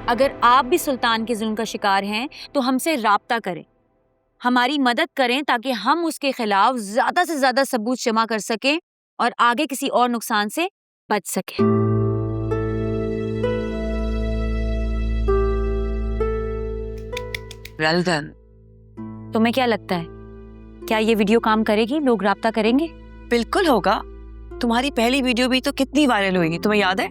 अगर आप भी सुल्तान के जुल्म का शिकार हैं तो हमसे राब्ता करें, हमारी मदद करें ताकि हम उसके खिलाफ ज्यादा से ज्यादा सबूत जमा कर सकें और आगे किसी और नुकसान से बच सकें। Well done. तुम्हें क्या लगता है, क्या ये वीडियो काम करेगी? लोग राब्ता करेंगे? बिल्कुल होगा। तुम्हारी पहली वीडियो भी तो कितनी वायरल हुई, तुम्हें याद है?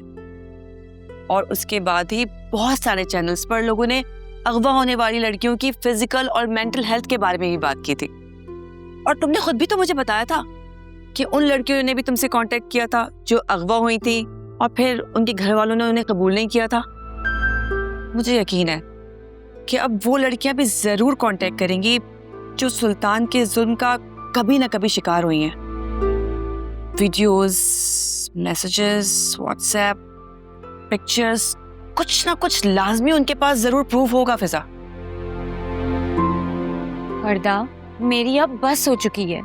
और उसके बाद ही बहुत सारे चैनल्स पर लोगों ने अगवा होने वाली लड़कियों की फिजिकल और मेंटल हेल्थ के बारे में भी बात की थी। और तुमने खुद भी तो मुझे बताया था कि उन लड़कियों ने भी तुमसे कांटेक्ट किया था जो अगवा हुई थी और फिर उनके घर वालों ने उन्हें कबूल नहीं किया था। मुझे यकीन है कि अब वो लड़कियां भी जरूर कांटेक्ट करेंगी जो सुल्तान के जुल्म का कभी ना कभी शिकार हुई हैं। वीडियोस, मैसेजेस, व्हाट्सएप, पिक्चर्स, कुछ ना कुछ लाजमी उनके पास जरूर प्रूफ होगा। फिजा, वर्दा, मेरी अब बस हो चुकी है।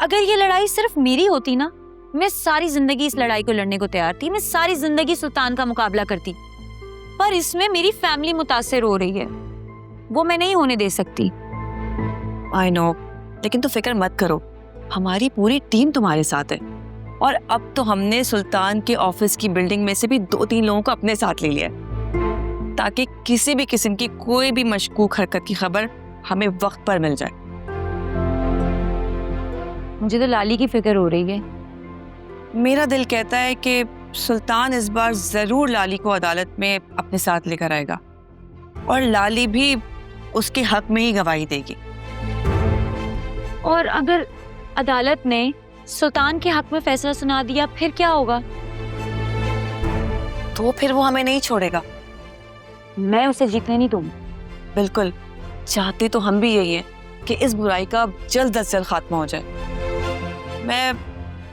अगर ये लड़ाई सिर्फ मेरी होती ना, मैं सारी जिंदगी इस लड़ाई को लड़ने को तैयार थी, मैं सारी जिंदगी सुल्तान का मुकाबला करती। पर इसमें मेरी फैमिली मुतासिर हो रही है, वो मैं नहीं होने दे सकती। आई नो, लेकिन तो फिक्र मत करो, हमारी पूरी टीम तुम्हारे साथ है। और अब तो हमने सुल्तान के ऑफिस की बिल्डिंग में से भी 2-3 लोगों को अपने साथ ले लिया है, ताकि किसी भी किस्म की कोई भी मशकूक हरकत की खबर हमें वक्त पर मिल जाए। मुझे तो लाली की फिक्र हो रही है। मेरा दिल कहता है कि सुल्तान इस बार जरूर लाली को अदालत में अपने साथ लेकर आएगा और लाली भी उसके हक में ही गवाही देगी। और अगर अदालत ने सुल्तान के हक में फैसला सुना दिया, फिर क्या होगा? तो फिर वो हमें नहीं छोड़ेगा। मैं उसे जीतने नहीं दूंगी। बिल्कुल, चाहते तो हम भी यही हैं कि इस बुराई का जल्द अज जल्द खात्मा हो जाए। मैं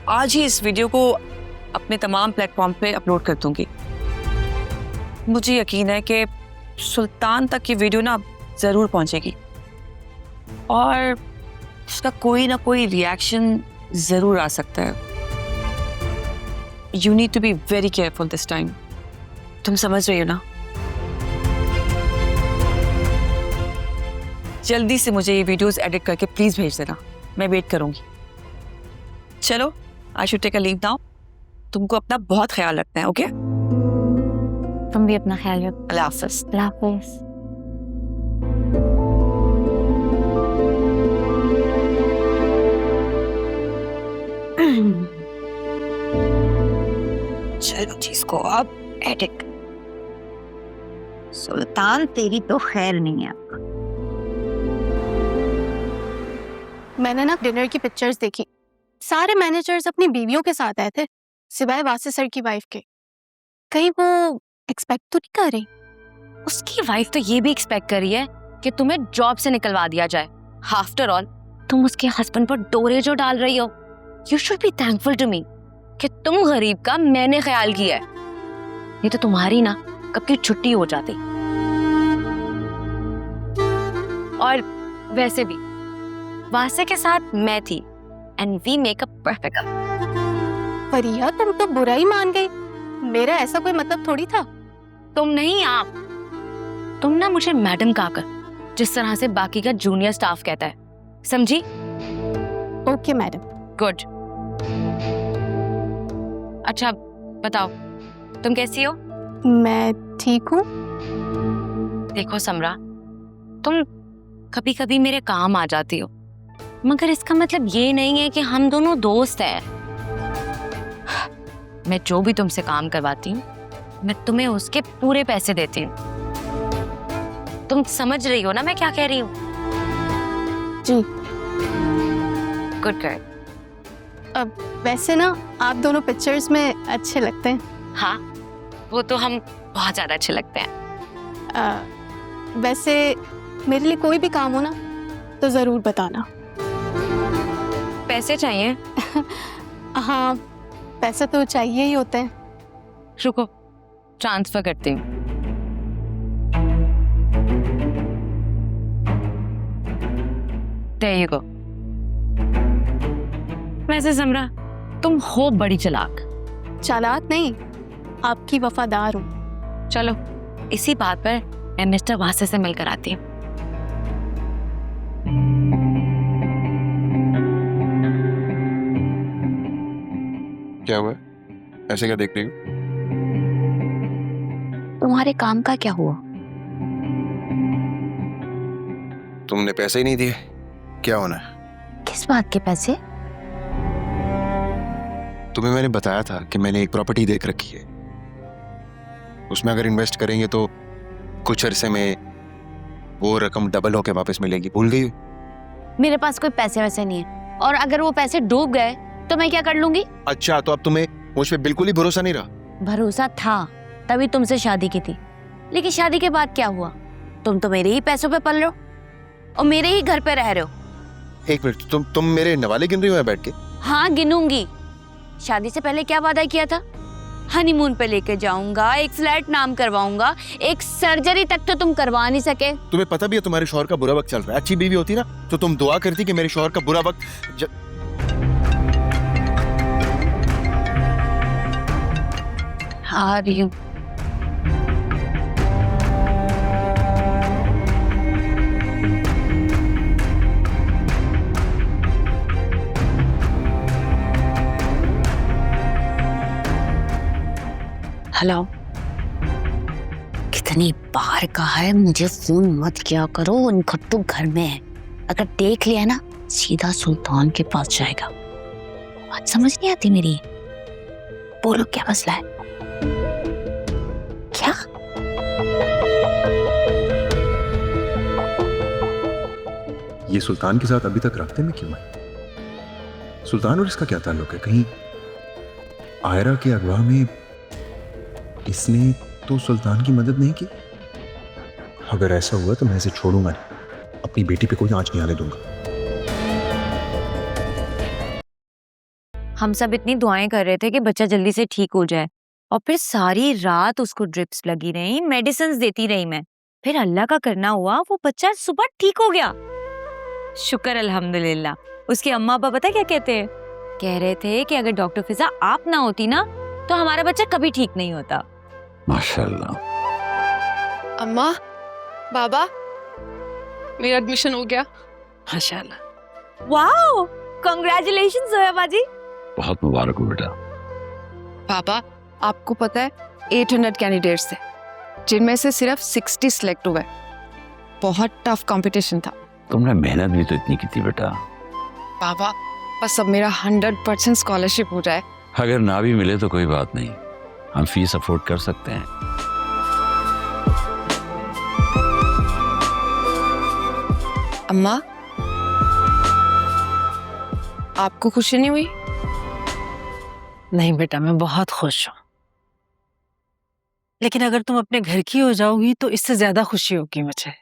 आज ही इस वीडियो को अपने तमाम प्लेटफॉर्म पे अपलोड कर दूंगी। मुझे यकीन है कि सुल्तान तक ये वीडियो ना जरूर पहुंचेगी और उसका कोई ना कोई रिएक्शन जरूर आ सकता है। You need to be very careful this time. तुम समझ रही हो ना? जल्दी से मुझे ये वीडियोस एडिट करके प्लीज भेज देना, मैं वेट करूंगी। चलो, I should take a leave now. तुमको अपना बहुत ख्याल रखना है, ओके? तुम भी अपना ख्याल रखो। अल्लाह हाफ़िज़। अल्लाह हाफ़िज़। चलो जिसको अब एडिट। सुल्तान तेरी तो खैर नहीं है। मैंने ना डिनर की पिक्चर्स देखी, सारे मैनेजर्स अपनी बीवियों के साथ आए थे सिवाय वासिफ सर की वाइफ के। कहीं वो एक्सपेक्ट तो नहीं कर रही? उसकी वाइफ तो ये भी एक्सपेक्ट कर रही है कि तुम्हें जॉब से निकलवा दिया जाए। आफ्टर ऑल तुम उसके हस्बैंड पर डोरे जो डाल रही हो। You should be thankful to me कि तुम गरीब का मैंने ख्याल किया है, नहीं तो तुम्हारी ना कब की छुट्टी हो जाती। और वैसे भी वासे के साथ मैं थी and we make a perfect couple. Fariya, तुम तो बुरा ही मान गई। मेरा ऐसा कोई मतलब थोड़ी था। तुम नहीं, आप। तुम ना मुझे मैडम कहकर, जिस तरह से बाकी का जूनियर स्टाफ कहता है, समझी? Okay madam. गुड। अच्छा बताओ, तुम कैसी हो? मैं ठीक हूँ। देखो समरा, तुम कभी कभी मेरे काम आ जाती हो, मगर इसका मतलब ये नहीं है कि हम दोनों दोस्त हैं। मैं जो भी तुमसे काम करवाती हूँ, मैं तुम्हें उसके पूरे पैसे देती हूँ। तुम समझ रही हो ना मैं क्या कह रही हूँ? जी। Good girl. अब वैसे ना आप दोनों पिक्चर्स में अच्छे लगते हैं। हाँ, वो तो हम बहुत ज्यादा अच्छे लगते हैं। वैसे मेरे लिए कोई भी काम हो ना तो जरूर बताना। पैसे चाहिए? हाँ, पैसे तो चाहिए ही होते हैं। रुको, ट्रांसफर करती हूँ। There you go। वैसे समरा, तुम हो बड़ी चालाक। चालाक नहीं, आपकी वफादार हूँ। चलो इसी बात पर मैं मिस्टर वासे से मिलकर आती हूँ। क्या हुआ? ऐसे क्या देख रही हो? तुम्हारे काम का क्या हुआ? तुमने पैसे ही नहीं दिए, क्या होना है? किस बात के पैसे? तुम्हें मैंने बताया था कि मैंने एक प्रॉपर्टी देख रखी है, उसमें अगर इन्वेस्ट करेंगे तो कुछ अरसे में वो रकम डबल होके वापस मिलेगी। भूल गई हो? मेरे पास कोई पैसे वैसे नहीं है, और अगर वो पैसे डूब गए तो मैं क्या कर लूंगी? अच्छा, तो अब तुम्हें मुझ पे बिल्कुल ही भरोसा नहीं रहा? भरोसा था, तभी तुमसे शादी की थी। लेकिन शादी के बाद क्या हुआ? तुम तो मेरे ही पैसों पे पल रहे हो और मेरे ही घर पे रह रहे हो। एक मिनट, तुम मेरे नवाले गिन रही हो यहाँ बैठ के? हाँ, गिनूंगी। शादी से पहले क्या वादा किया था? हनीमून पे लेके जाऊंगा, एक फ्लैट नाम करवाऊंगा, एक सर्जरी तक तो तुम करवा नहीं सके। तुम्हें पता भी है तुम्हारे शौहर का बुरा वक्त चल रहा है। अच्छी बीवी होती ना तो तुम दुआ करती कि मेरे शौहर का बुरा वक्त आ रही हूँ। हेलो, कितनी बार कहा है मुझे फोन मत किया करो, उनका तो घर में है, अगर देख लिया ना सीधा सुल्तान के पास जाएगा। बात समझ नहीं आती मेरी? बोलो क्या मसला है? क्या? ये सुल्तान के साथ अभी तक रास्ते में क्यों है? सुल्तान और इसका क्या ताल्लुक है? कहीं आयरा के अगवा में इसने तो सुल्तान की मदद नहीं की? अगर ऐसा हुआ तो मैं इसे छोड़ूंगा नहीं, अपनी बेटी पे कोई आंच नहीं आने दूंगा। हम सब इतनी दुआएं कर रहे थे कि बच्चा जल्दी से ठीक हो जाए, और फिर सारी रात उसको ड्रिप्स लगी रही, मेडिसिन देती रही मैं। फिर अल्लाह का करना हुआ, वो बच्चा सुबह ठीक हो गया। शुक्र अल्हम्दुलिल्लाह। उसके अम्मा अब्बा पता क्या कहते हैं? कह रहे थे कि अगर डॉक्टर फिजा आप ना होती ना तो हमारा बच्चा कभी ठीक नहीं होता। माशाल्लाह। अम्मा, बाबा, मेरा एडमिशन हो गया। माशाल्लाह। वाओ, कांग्रेचुलेशंस जोया बाजी। बहुत मुबारक हो बेटा। पापा, आपको पता है 800 कैंडिडेट्स थे, जिनमें से सिर्फ 60 सिलेक्ट हुए। बहुत टफ कंपटीशन था। तुमने मेहनत भी तो इतनी की थी बेटा। पापा, बस अब मेरा 100% स्कॉलरशिप हो जाए। अगर ना भी मिले तो कोई बात नहीं, हम फीस अफोर्ड कर सकते हैं। अम्मा, आपको खुशी नहीं हुई? नहीं बेटा, मैं बहुत खुश हूँ, लेकिन अगर तुम अपने घर की हो जाओगी तो इससे ज्यादा खुशी होगी मुझे।